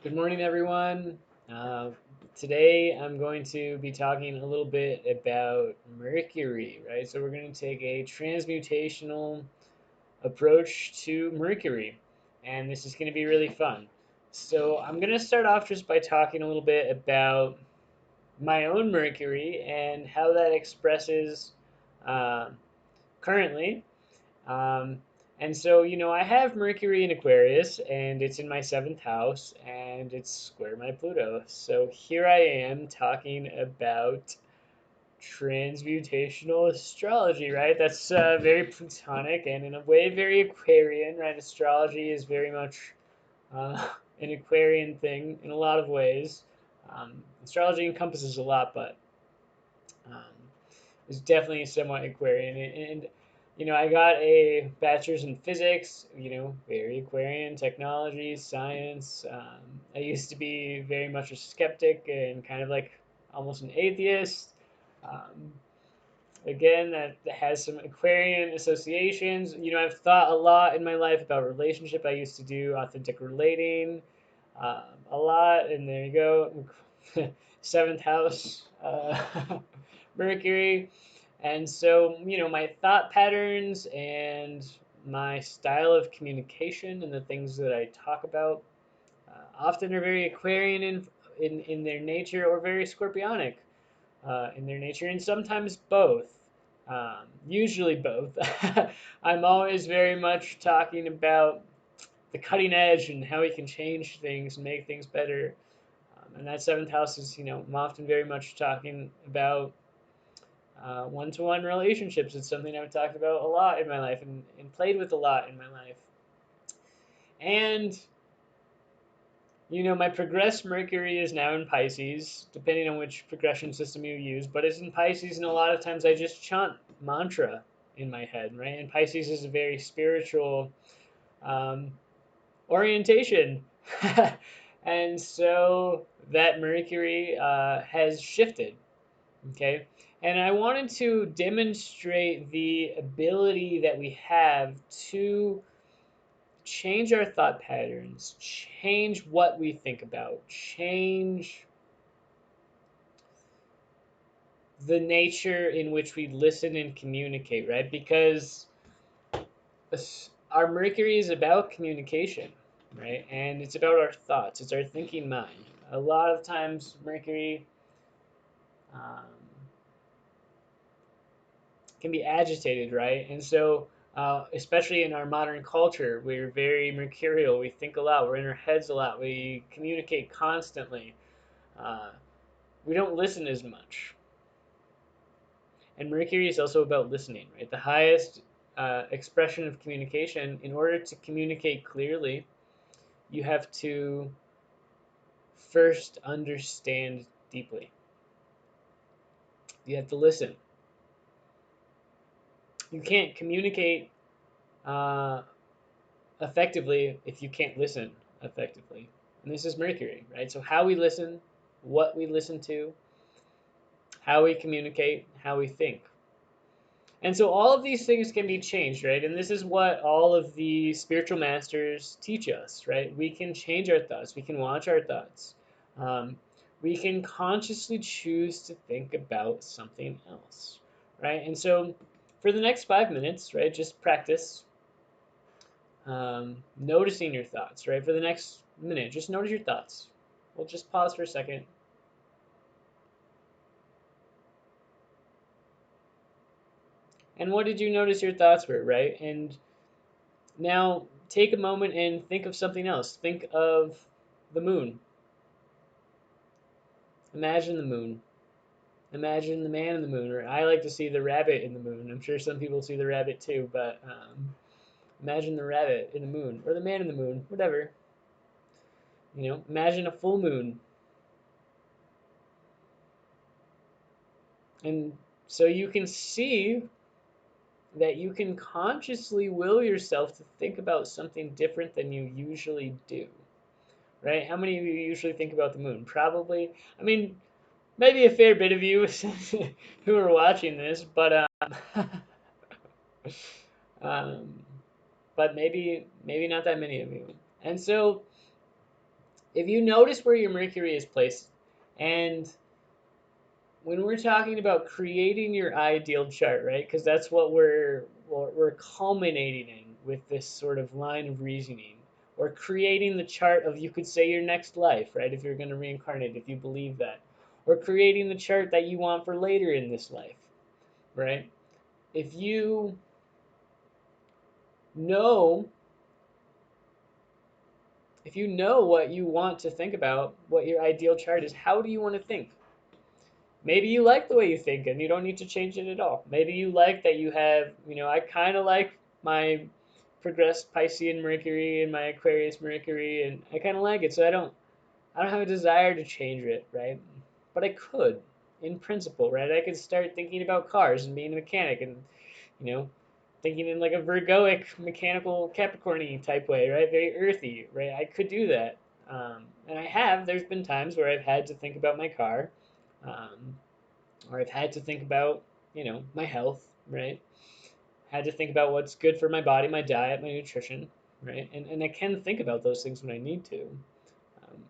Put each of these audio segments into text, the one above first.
Good morning, everyone. Uh, Today I'm going to be talking a little bit about Mercury, right? So we're going to take a transmutational approach to Mercury, and this is going to be really fun. So I'm going to start off just by talking a little bit about my own Mercury and how that expresses uh, currently. um, and so, I have Mercury in Aquarius, and it's in my seventh house, and it's square my Pluto. So here I am talking about transmutational astrology, right? That's very Plutonic and in a way very Aquarian, right? Astrology is very much an Aquarian thing in a lot of ways. Astrology encompasses a lot, but um, is definitely somewhat Aquarian. And I got a bachelor's in physics, very Aquarian, technology, science. I used to be very much a skeptic and kind of like almost an atheist. Um, Again, that has some Aquarian associations. I've thought a lot in my life about relationship. I used to do authentic relating a lot, and there you go. Seventh house, Mercury. And so, my thought patterns and my style of communication and the things that I talk about often are very Aquarian in their nature or very Scorpionic in their nature, and sometimes both. Usually both. I'm always very much talking about the cutting edge and how we can change things and make things better. And that seventh house is, I'm often very much talking about one-to-one relationships. It's something I've talked about a lot in my life and played with a lot in my life. And my progressed Mercury is now in Pisces, depending on which progression system you use, but it's in Pisces, and a lot of times I just chant mantra in my head, right? And Pisces is a very spiritual um, orientation. And so that Mercury has shifted, okay? And I wanted to demonstrate the ability that we have to change our thought patterns, change what we think about, change the nature in which we listen and communicate, right? Because our Mercury is about communication, right? And it's about our thoughts, it's our thinking mind. A lot of times, Mercury um, can be agitated, right? And so, especially in our modern culture, we're very mercurial. We think a lot. We're in our heads a lot. We communicate constantly. Uh, we don't listen as much. And Mercury is also about listening, right? The highest expression of communication. In order to communicate clearly, you have to first understand deeply. You have to listen. You can't communicate uh, effectively if you can't listen effectively. And this is Mercury, right? So, how we listen, what we listen to, how we communicate, how we think. And so all of these things can be changed, right? And this is what all of the spiritual masters teach us, right? We can change our thoughts, we can watch our thoughts. Um, we can consciously choose to think about something else, right? And so for the next 5 minutes, right, just practice noticing your thoughts, right? For the next minute, just notice your thoughts. We'll just pause for a second. And what did you notice your thoughts were, right? And now take a moment and think of something else. Think of the moon. Imagine the moon. Imagine the man in the moon, or I like to see the rabbit in the moon. I'm sure some people see the rabbit too, but imagine the rabbit in the moon, or the man in the moon, whatever. Imagine a full moon. And so you can see that you can consciously will yourself to think about something different than you usually do, right? How many of you usually think about the moon? Probably. I mean, maybe a fair bit of you who are watching this, um, but maybe not that many of you. And so if you notice where your Mercury is placed, and when we're talking about creating your ideal chart, right? Because that's what we're culminating in with this sort of line of reasoning, or creating the chart of, you could say, your next life, right? If you're going to reincarnate, if you believe that, or creating the chart that you want for later in this life, right? If you know if you know what you want to think about, what your ideal chart is, how do you want to think? Maybe you like the way you think and you don't need to change it at all. Maybe you like that you have, I kind of like my progressed Piscean Mercury and my Aquarius Mercury, and I kind of like it, so I don't have a desire to change it, right? But I could, in principle, right? I could start thinking about cars and being a mechanic, and you know, thinking in like a Virgoic mechanical Capricorny type way, right? Very earthy, right? I could do that, and I have. There's been times where I've had to think about my car, um, or I've had to think about, my health, right? Had to think about what's good for my body, my diet, my nutrition, right? And I can think about those things when I need to. Um,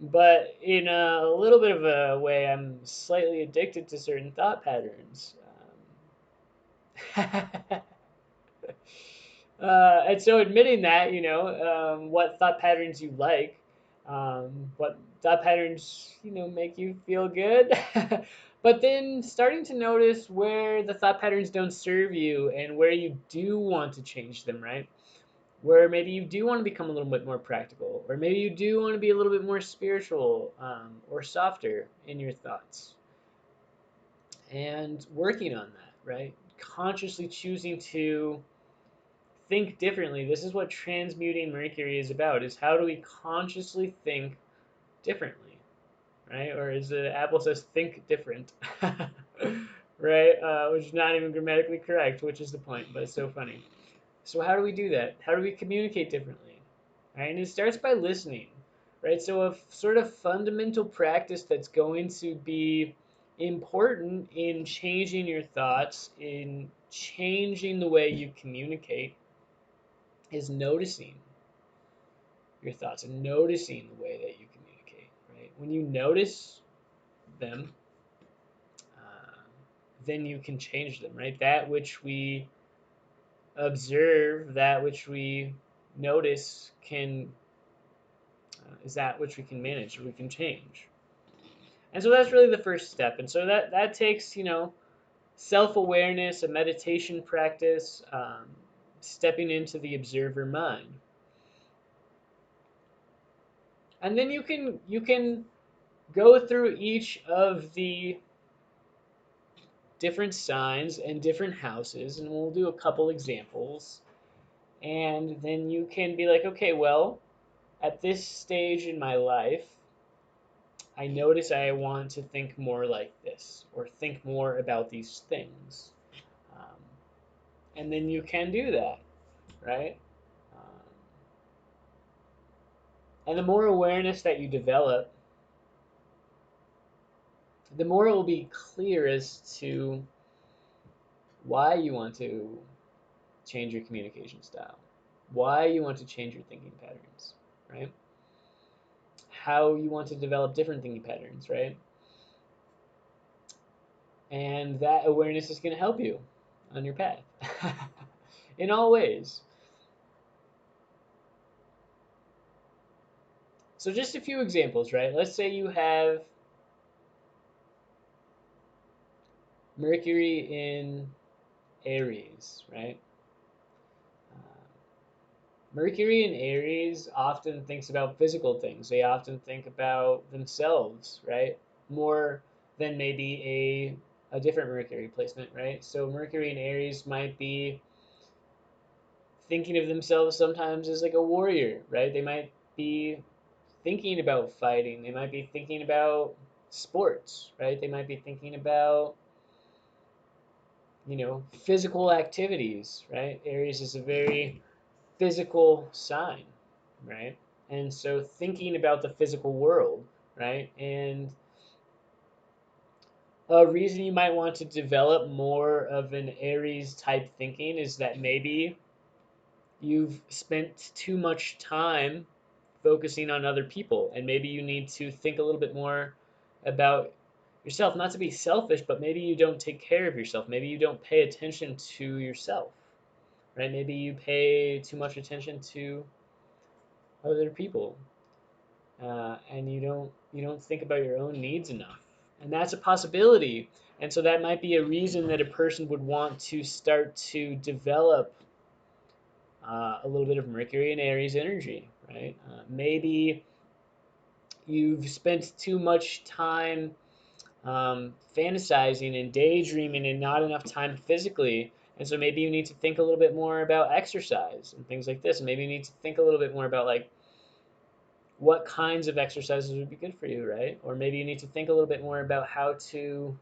but in a little bit of a way, I'm slightly addicted to certain thought patterns. And so admitting that, what thought patterns you like, what thought patterns, make you feel good, but then starting to notice where the thought patterns don't serve you and where you do want to change them, right? Where maybe you do want to become a little bit more practical, or maybe you do want to be a little bit more spiritual, or softer in your thoughts, and working on that, right? Consciously choosing to think differently. This is what transmuting Mercury is about, is how do we consciously think differently, right? Or as the Apple says, think different, right? Which is not even grammatically correct, which is the point, but it's so funny. So how do we do that? How do we communicate differently? Right? And it starts by listening, right? So a sort of fundamental practice that's going to be important in changing your thoughts, in changing the way you communicate, is noticing your thoughts and noticing the way that you communicate, right? When you notice them, uh, then you can change them, right? That which we observe, that which we notice, can is that which we can manage, we can change. And so that's really the first step. And so that takes, self-awareness, a meditation practice, stepping into the observer mind. And then you can go through each of the different signs and different houses, and we'll do a couple examples. And then you can be like, okay, well, at this stage in my life, I notice I want to think more like this, or think more about these things. Um, and then you can do that, right? Um, and the more awareness that you develop, the more it will be clear as to why you want to change your communication style, why you want to change your thinking patterns, right? How you want to develop different thinking patterns, right? And that awareness is going to help you on your path in all ways. So, just a few examples, right? Let's say you have Mercury in Aries, right? Uh, Mercury in Aries often thinks about physical things. They often think about themselves, right? More than maybe a different Mercury placement, right? So Mercury in Aries might be thinking of themselves sometimes as like a warrior, right? They might be thinking about fighting. They might be thinking about sports, right? They might be thinking about, physical activities, right? Aries is a very physical sign, right? And so thinking about the physical world, right? And a reason you might want to develop more of an Aries type thinking is that maybe you've spent too much time focusing on other people, and maybe you need to think a little bit more about yourself, not to be selfish, but maybe you don't take care of yourself. Maybe you don't pay attention to yourself, right? Maybe you pay too much attention to other people, and you don't think about your own needs enough, and that's a possibility. And so that might be a reason that a person would want to start to develop a little bit of Mercury and Aries energy, right? Maybe you've spent too much time fantasizing and daydreaming and not enough time physically. And so maybe you need to think a little bit more about exercise and things like this. And maybe you need to think a little bit more about like what kinds of exercises would be good for you, right? Or maybe you need to think a little bit more about how to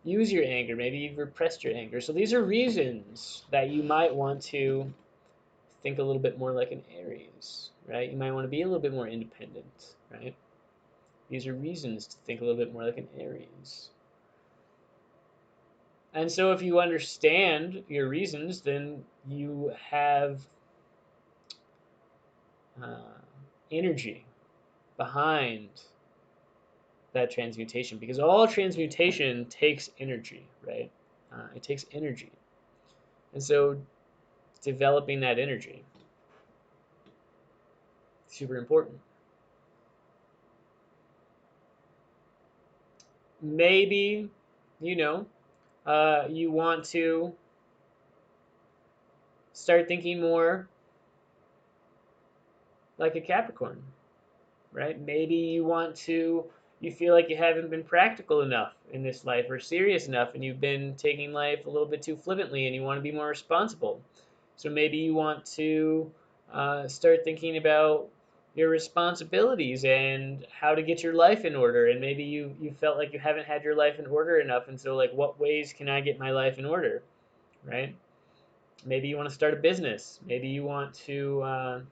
use your anger. Maybe you've repressed your anger. So these are reasons that you might want to think a little bit more like an Aries, right? You might want to be a little bit more independent, right? These are reasons to think a little bit more like an Aries. And so if you understand your reasons, then you have uh, energy behind that transmutation, because all transmutation takes energy, right? It takes energy. And so developing that energy, super important. Maybe, you know, you want to start thinking more like a Capricorn, right? Maybe you feel like you haven't been practical enough in this life or serious enough, and you've been taking life a little bit too flippantly, and you want to be more responsible. So maybe you want to start thinking about your responsibilities and how to get your life in order. And maybe you felt like you haven't had your life in order enough, and so like, what ways can I get my life in order, right? Maybe you want to start a business. Maybe you want to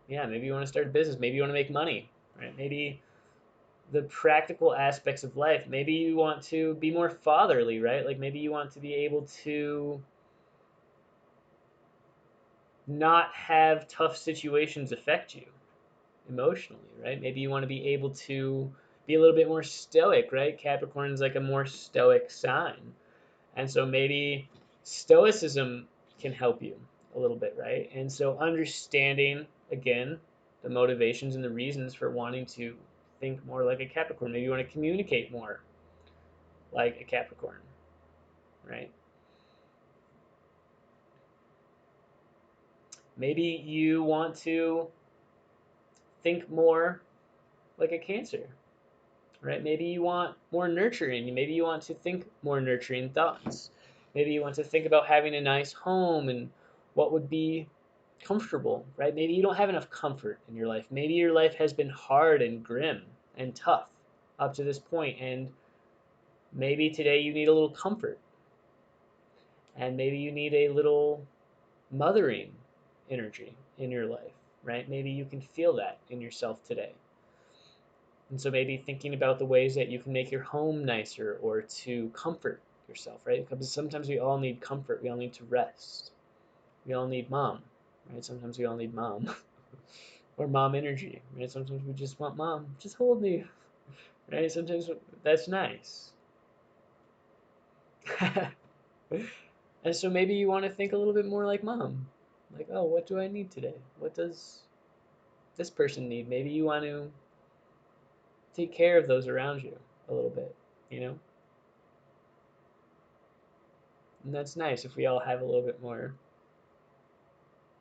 yeah, maybe you want to start a business. Maybe you want to make money, right? Maybe the practical aspects of life. Maybe you want to be more fatherly, right? Like maybe you want to be able to not have tough situations affect you emotionally, right? Maybe you want to be able to be a little bit more stoic, right? Capricorn is like a more stoic sign. And so maybe stoicism can help you a little bit, right? And so understanding, again, the motivations and the reasons for wanting to think more like a Capricorn. Maybe you want to communicate more like a Capricorn, right? Maybe you want to think more like a Cancer, right? Maybe you want more nurturing. Maybe you want to think more nurturing thoughts. Maybe you want to think about having a nice home and what would be comfortable, right? Maybe you don't have enough comfort in your life. Maybe your life has been hard and grim and tough up to this point, and maybe today you need a little comfort, and maybe you need a little mothering energy in your life, right? Maybe you can feel that in yourself today. And so maybe thinking about the ways that you can make your home nicer or to comfort yourself, right? Because sometimes we all need comfort. We all need to rest. We all need mom, right? Sometimes we all need mom or mom energy, right? Sometimes we just want mom, just hold me, right? Sometimes that's nice. And so maybe you want to think a little bit more like mom. Like, oh, what do I need today? What does this person need? Maybe you want to take care of those around you a little bit, you know? And that's nice if we all have a little bit more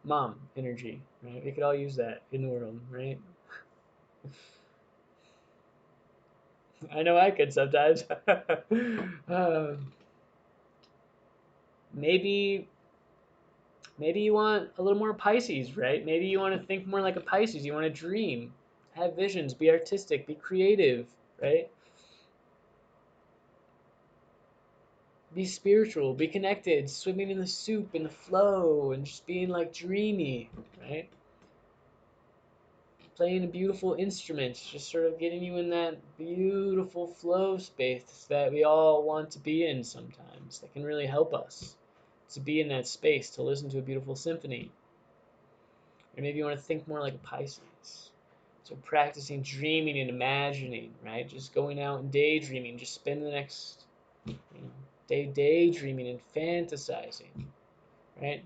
mom energy, right? We could all use that in the world, right? I know I could sometimes. um, maybe maybe you want a little more Pisces, right? Maybe you want to think more like a Pisces. You want to dream, have visions, be artistic, be creative, right? Be spiritual, be connected, swimming in the soup, in the flow, and just being like dreamy, right? Playing a beautiful instrument, just sort of getting you in that beautiful flow space that we all want to be in sometimes, that can really help us. to be in that space, to listen to a beautiful symphony. Or maybe you want to think more like a Pisces. So practicing dreaming and imagining, right? Just going out and daydreaming. Just spend the next day daydreaming and fantasizing, right?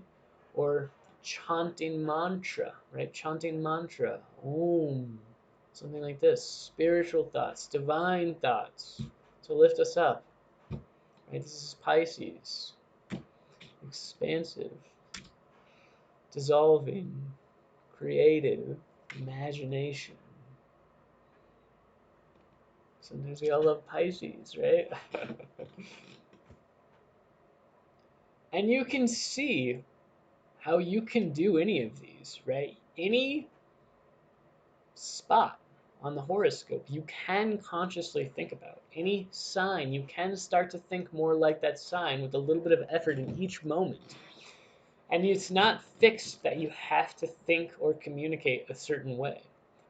Or chanting mantra, right? Chanting mantra, Om, something like this. Spiritual thoughts, divine thoughts to lift us up, right? This is Pisces, expansive, dissolving, creative, imagination. Sometimes we all love Pisces, right? And you can see how you can do any of these, right? Any spot on the horoscope you can consciously think about. Any sign, you can start to think more like that sign with a little bit of effort in each moment. And it's not fixed that you have to think or communicate a certain way,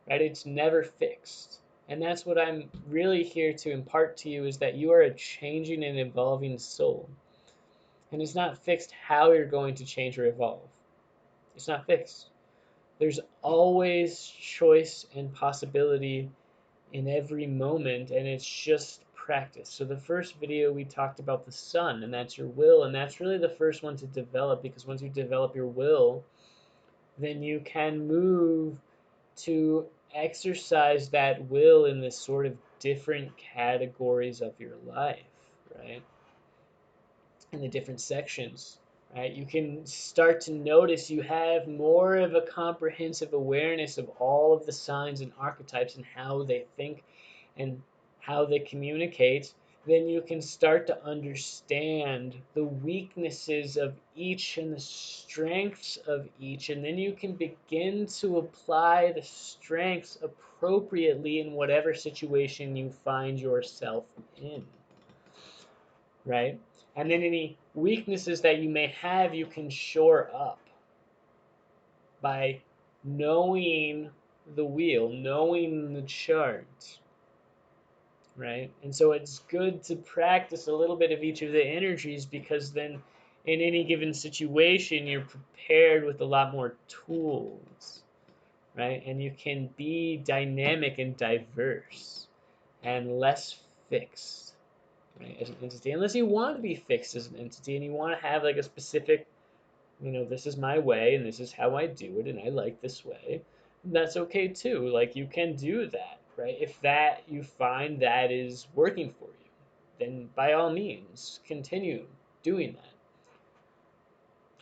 right? It's never fixed. And that's what I'm really here to impart to you, is that you are a changing and evolving soul. And it's not fixed how you're going to change or evolve. It's not fixed. There's always choice and possibility in every moment, and it's just practice. So the first video we talked about the sun, and that's your will, and that's really the first one to develop, because once you develop your will, then you can move to exercise that will in this sort of different categories of your life, right? In the different sections, right? You can start to notice you have more of a comprehensive awareness of all of the signs and archetypes and how they think and how they communicate. Then you can start to understand the weaknesses of each and the strengths of each, and then you can begin to apply the strengths appropriately in whatever situation you find yourself in, right? And then any weaknesses that you may have, you can shore up by knowing the wheel, knowing the chart, right? And so it's good to practice a little bit of each of the energies, because then in any given situation, you're prepared with a lot more tools, right? And you can be dynamic and diverse and less fixed, right, as an entity, unless you want to be fixed as an entity and you want to have like a specific, this is my way and this is how I do it and I like this way. That's okay too. Like, you can do that, right? If that you find that is working for you, then by all means continue doing that.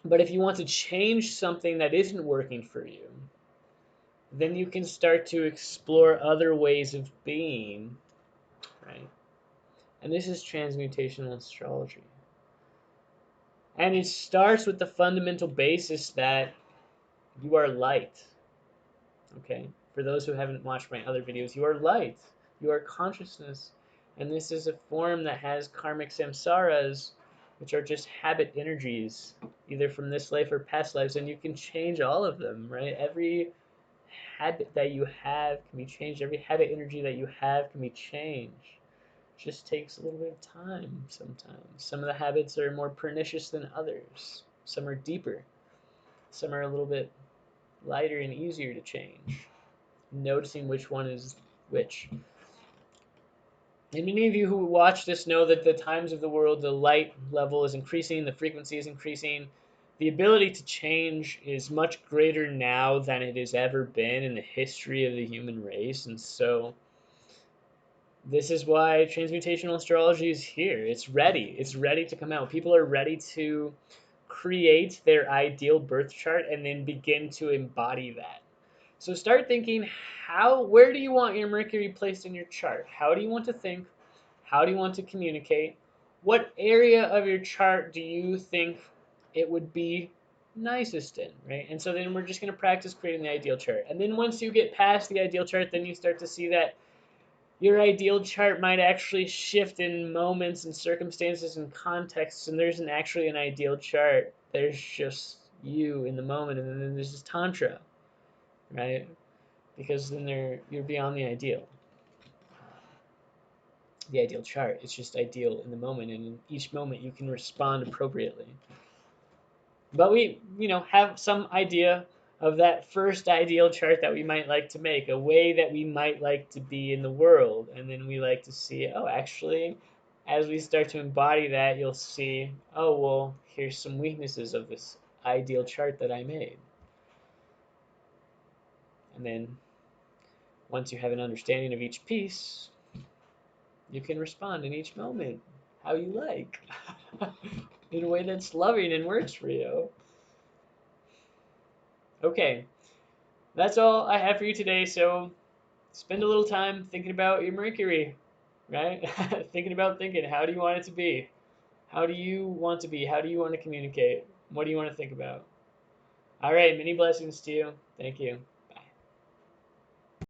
But if you want to change something that isn't working for you, then you can start to explore other ways of being, right? And this is transmutational astrology. And it starts with the fundamental basis that you are light. Okay? For those who haven't watched my other videos, you are light. You are consciousness. And this is a form that has karmic samsaras, which are just habit energies, either from this life or past lives. And you can change all of them, right? Every habit that you have can be changed. Every habit energy that you have can be changed. Just takes a little bit of time sometimes. Some of the habits are more pernicious than others. Some are deeper. Some are a little bit lighter and easier to change. Noticing which one is which. And many of you who watch this know that the times of the world, the light level is increasing, the frequency is increasing. The ability to change is much greater now than it has ever been in the history of the human race. And so this is why transmutational astrology is here. It's ready. It's ready to come out. People are ready to create their ideal birth chart and then begin to embody that. So start thinking, where do you want your Mercury placed in your chart? How do you want to think? How do you want to communicate? What area of your chart do you think it would be nicest in, right? And so then we're just going to practice creating the ideal chart. And then once you get past the ideal chart, then you start to see that your ideal chart might actually shift in moments and circumstances and contexts, and there isn't actually an ideal chart. There's just you in the moment, and then there's just tantra, right? Because then you're beyond the ideal chart. It's just ideal in the moment, and in each moment you can respond appropriately. But we, have some idea of that first ideal chart that we might like to make, a way that we might like to be in the world. And then we like to see, oh, actually, as we start to embody that, you'll see, oh, well, here's some weaknesses of this ideal chart that I made. And then once you have an understanding of each piece, you can respond in each moment how you like, in a way that's loving and works for you. Okay, that's all I have for you today. So spend a little time thinking about your Mercury, right? Thinking about thinking. How do you want it to be? How do you want to be? How do you want to communicate? What do you want to think about? All right, many blessings to you. Thank you.